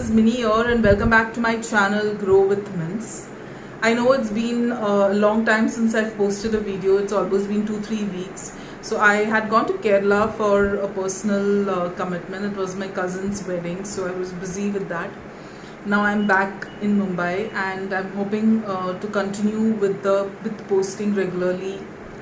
is Minnie here and welcome back to my channel Grow with Mints. I know it's been a long time since I've posted a video. It's almost been 2-3 weeks. So I had gone to Kerala for a personal commitment. It was my cousin's wedding, so I was busy with that. Now I'm back in Mumbai and I'm hoping to continue with posting regularly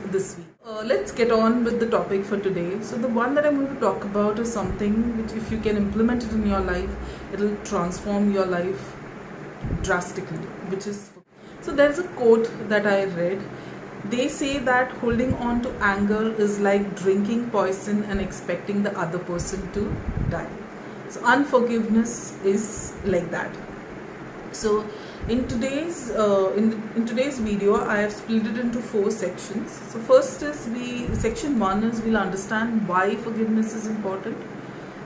this week. Let's get on with the topic for today. So the one that I'm going to talk about is something which, if you can implement it in your life, it'll transform your life drastically, which is, so there's a quote that I read. They say that holding on to anger is like drinking poison and expecting the other person to die. So unforgiveness is like that. So in today's video, I have split it into 4 sections. So first is section 1 is we'll understand why forgiveness is important.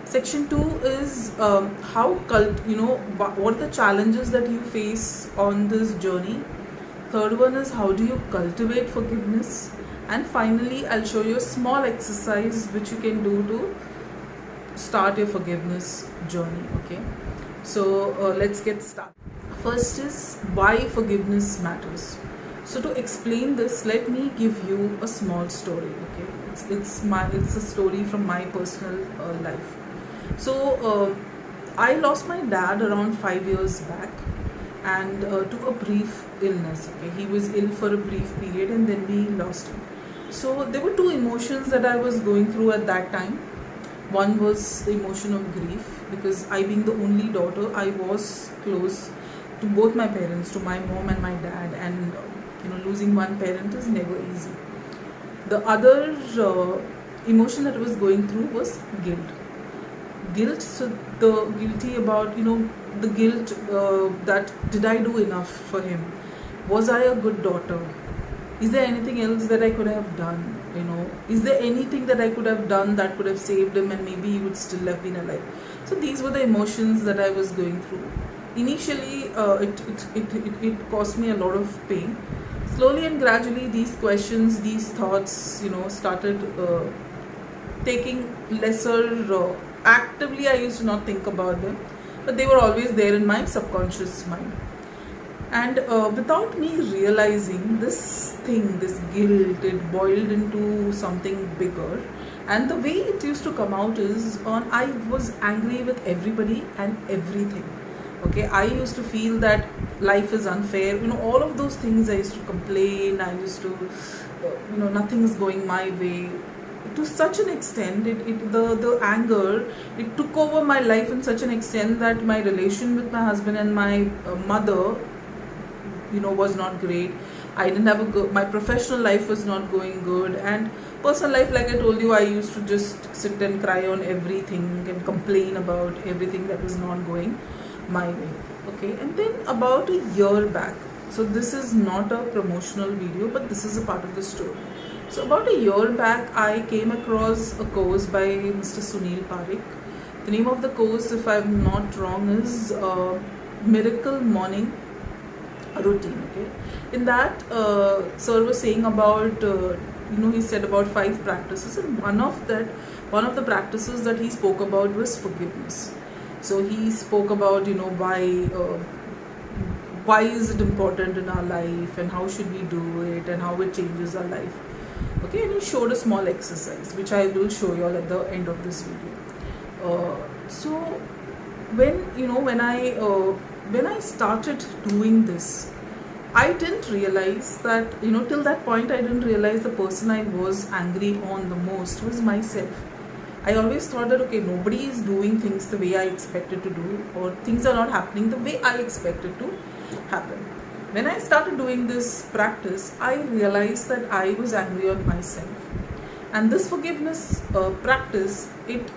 Section 2 is what are the challenges that you face on this journey. Third one is how do you cultivate forgiveness, and finally I'll show you a small exercise which you can do to start your forgiveness journey. Okay, so let's get started. First is why forgiveness matters. So to explain this, let me give you a small story. Okay, it's a story from my personal life. So I lost my dad around 5 years back, and to a brief illness. Okay, he was ill for a brief period and then we lost him. So there were 2 emotions that I was going through at that time. One was the emotion of grief, because I, being the only daughter, I was close to both my parents, to my mom and my dad, and losing one parent is never easy. The other emotion that I was going through was guilt. So the guilty about the guilt that did I do enough for him? Was I a good daughter? Is there anything else that I could have done? Is there anything that I could have done that could have saved him and maybe he would still have been alive? So these were the emotions that I was going through. Initially, it caused me a lot of pain. Slowly and gradually, these questions, these thoughts, started taking lesser. Actively, I used to not think about them, but they were always there in my subconscious mind. And without me realizing, this guilt, it boiled into something bigger. And the way it used to come out is I was angry with everybody and everything. Okay, I used to feel that life is unfair. All of those things I used to complain. I used to, nothing is going my way. To such an extent, the anger, it took over my life in such an extent that my relation with my husband and my mother, was not great. I didn't have my professional life was not going good, and personal life, like I told you, I used to just sit and cry on everything and complain about everything that was not going my way. Okay, and then about a year back, so this is not a promotional video, but this is a part of the story. So about a year back, I came across a course by Mr. Sunil Parekh. The name of the course, if I'm not wrong, is Miracle Morning Routine. Okay, in that, sir was saying about he said about 5 practices, and one of the practices that he spoke about was forgiveness. So he spoke about why is it important in our life, and how should we do it, and how it changes our life. Okay, and he showed a small exercise which I will show you all at the end of this video. So when I started doing this, I didn't realize that till that point I didn't realize the person I was angry on the most was myself. I always thought that nobody is doing things the way I expected to do, or things are not happening the way I expected to happen. When I started doing this practice, I realized that I was angry on myself. And this forgiveness practice, it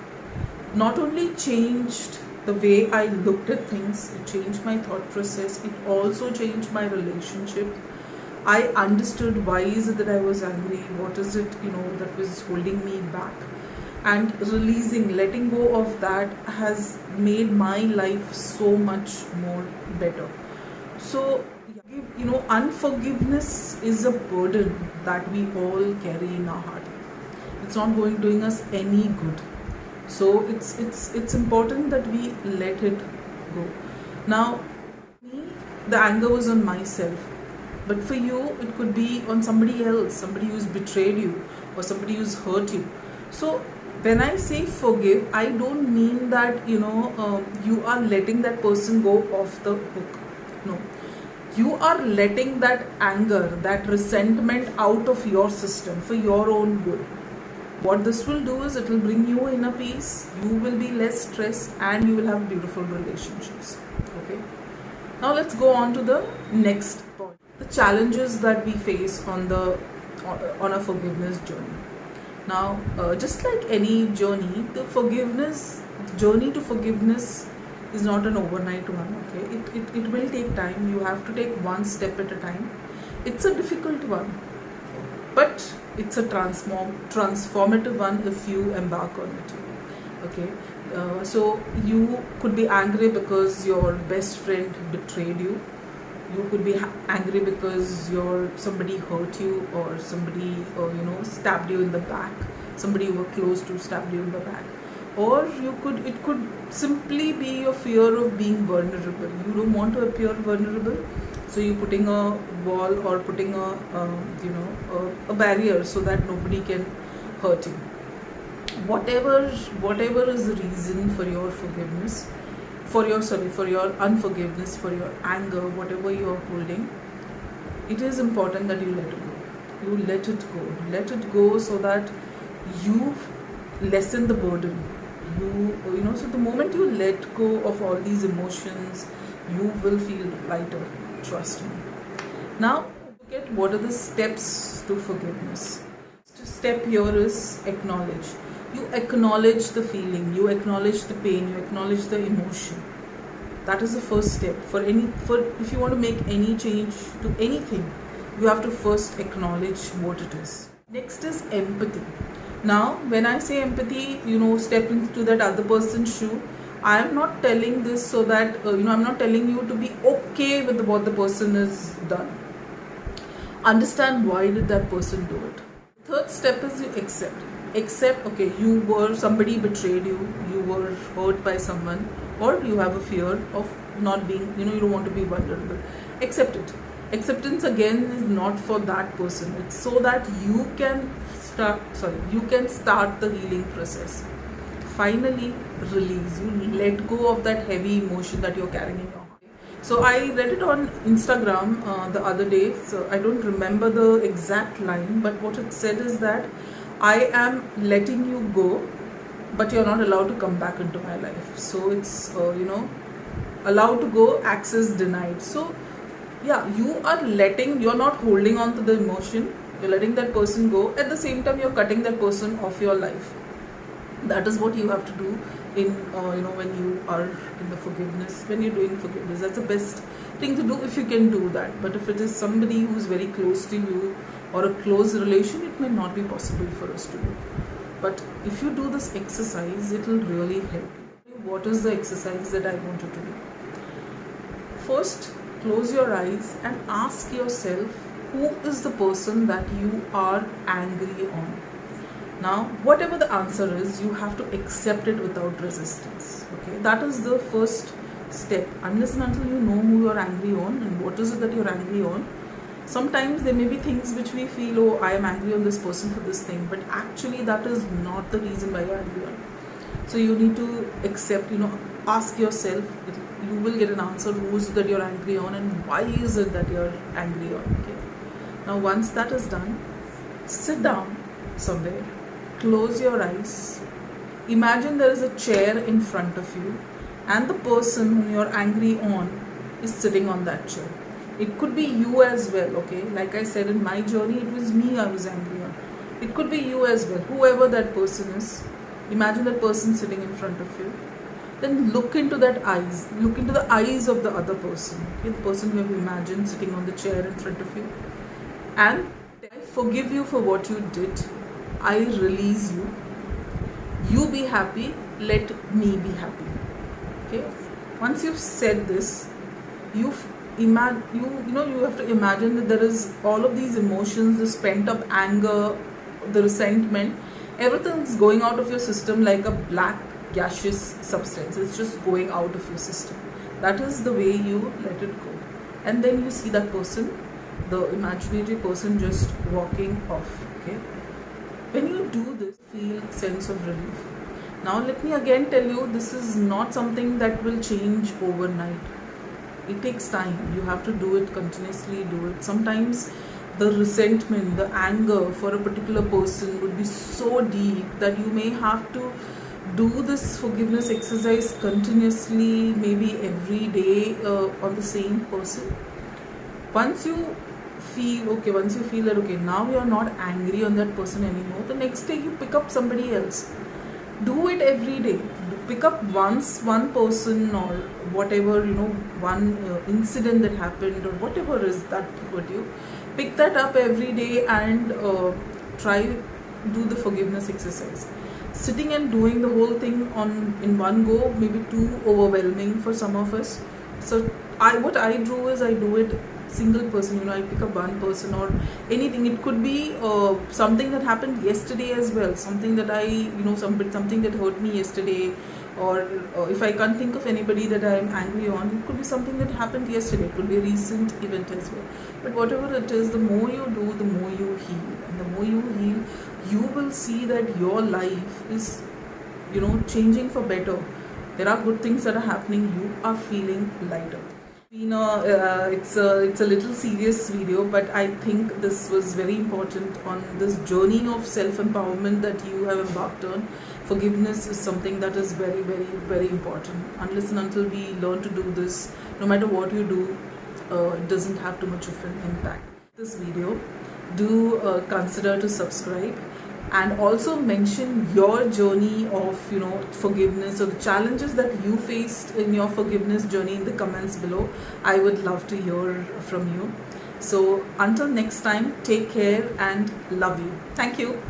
not only changed the way I looked at things, it changed my thought process, it also changed my relationship. I understood why is it that I was angry, what is it that was holding me back. And letting go of that has made my life so much more better. So unforgiveness is a burden that we all carry in our heart. It's not doing us any good. So it's important that we let it go. Now, me, the anger was on myself, but for you, it could be on somebody else, somebody who's betrayed you or somebody who's hurt you. So, when I say forgive, I don't mean that you are letting that person go off the hook. No, you are letting that anger, that resentment out of your system for your own good. What this will do is it will bring you inner peace, you will be less stressed, and you will have beautiful relationships. Okay. Now let's go on to the next point. The challenges that we face on a forgiveness journey. Now, just like any journey, the journey to forgiveness is not an overnight one. Okay, it will take time. You have to take one step at a time. It's a difficult one, but it's a transformative one if you embark on it. Okay, so you could be angry because your best friend betrayed you. You could be angry because somebody hurt you, or somebody stabbed you in the back. Somebody you were close to stabbed you in the back. Or it could simply be your fear of being vulnerable. You don't want to appear vulnerable, so you're putting a wall or putting a barrier so that nobody can hurt you. Whatever is the reason for your forgiveness, for your unforgiveness, for your anger, whatever you are holding, it is important that you let it go. You let it go so that you lessen the burden. So the moment you let go of all these emotions, you will feel lighter, trust me. Now look at what are the steps to forgiveness. The step here is acknowledge. You acknowledge the feeling, you acknowledge the pain, you acknowledge the emotion. That is the first step. If you want to make any change to anything, you have to first acknowledge what it is. Next is empathy. Now, when I say empathy, step into that other person's shoe. I am not telling this so that I'm not telling you to be okay with what the person has done. Understand why did that person do it. Third step is you accept. Okay, somebody betrayed you, you were hurt by someone, or you have a fear of not being, you don't want to be vulnerable. Accept it. Acceptance again is not for that person. It's so that you can start the healing process. Finally, release. You let go of that heavy emotion that you're carrying in your heart. So I read it on Instagram the other day. So I don't remember the exact line, but what it said is that I am letting you go, but you're not allowed to come back into my life. So it's allowed to go, access denied. So yeah, you're not holding on to the emotion. You're letting that person go. At the same time, you're cutting that person off your life. That is what you have to do when you are in the forgiveness, when you're doing forgiveness. That's the best thing to do if you can do that. But if it is somebody who's very close to you or a close relation, it may not be possible for us to do. But if you do this exercise, it will really help you. What is the exercise that I want you to do? First, close your eyes and ask yourself, who is the person that you are angry on? Now, whatever the answer is, you have to accept it without resistance. Okay, that is the first step. Unless and until you know who you are angry on and what is it that you're angry on. Sometimes there may be things which we feel, oh, I am angry on this person for this thing, but actually that is not the reason why you're angry on. So you need to accept, ask yourself. You will get an answer who is it that you're angry on and why is it that you're angry on. Okay. Now once that is done, sit down somewhere, close your eyes, imagine there is a chair in front of you and the person whom you're angry on is sitting on that chair. It could be you as well, okay? Like I said, in my journey, it was me I was angry on. It could be you as well, whoever that person is. Imagine that person sitting in front of you. Then look into the eyes of the other person, okay? The person you have imagined sitting on the chair in front of you. And I forgive you for what you did. I release you. You be happy. Let me be happy. Okay. Once you've said this, you have to imagine that there is all of these emotions, this pent up anger, the resentment, everything's going out of your system like a black gaseous substance. It's just going out of your system. That is the way you let it go. And then you see that person, the imaginary person, just walking off. Okay. When you do this, feel sense of relief. Now let me again tell you, this is not something that will change overnight. It takes time. You have to do it continuously, do it. Sometimes the resentment, the anger for a particular person would be so deep that you may have to do this forgiveness exercise continuously, maybe every day, on the same person. Once you feel that okay, now you're not angry on that person anymore, the next day you pick up somebody else. Do it every day. Pick up one person, or whatever, one incident that happened, or whatever is that hurt you. Pick that up every day and try do the forgiveness exercise. Sitting and doing the whole thing in one go may be too overwhelming for some of us. So what I do is I do it single person. I pick up one person or anything. It could be something that happened yesterday as well, something that something that hurt me yesterday, or if I can't think of anybody that I am angry on, it could be something that happened yesterday. It could be a recent event as well. But whatever it is, the more you do, the more you heal, and the more you heal, you will see that your life is changing for better. There are good things that are happening. You are feeling lighter. It's a little serious video, but I think this was very important on this journey of self-empowerment that you have embarked on. Forgiveness is something that is very, very, very important. Unless and until we learn to do this, no matter what you do, it doesn't have too much of an impact. This video, do consider to subscribe, and also mention your journey of forgiveness, or the challenges that you faced in your forgiveness journey in the comments below. I would love to hear from you. So until next time, take care and love you. Thank you.